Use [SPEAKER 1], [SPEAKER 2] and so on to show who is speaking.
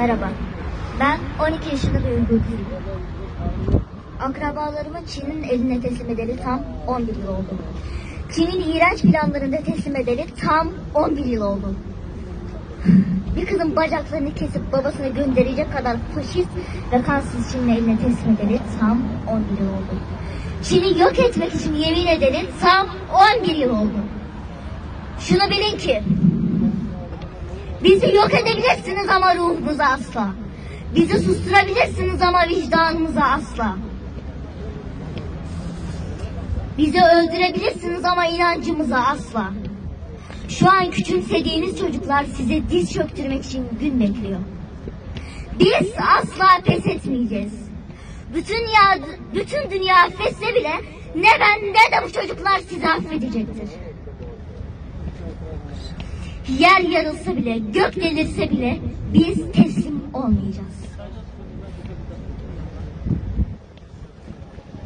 [SPEAKER 1] Merhaba, ben 12 yaşında bir Uygur'uyum. Akrabalarımı Çin'in eline teslim edeli tam 11 yıl oldu. Çin'in iğrenç planlarında teslim edeli tam 11 yıl oldu. Bir kızın bacaklarını kesip babasına gönderecek kadar faşist ve kansız Çin'in eline teslim edeli tam 11 yıl oldu. Çin'i yok etmek için yemin edeli tam 11 yıl oldu. Şunu bilin ki, bizi yok edebilirsiniz ama ruhumuza asla. Bizi susturabilirsiniz ama vicdanımıza asla. Bizi öldürebilirsiniz ama inancımıza asla. Şu an küçümsediğiniz çocuklar size diz çöktürmek için gün bekliyor. Biz asla pes etmeyeceğiz. Bütün dünya affetse bile ne ben ne de bu çocuklar sizi affedecektir. Yer yarılsa bile, gök delirse bile biz teslim olmayacağız.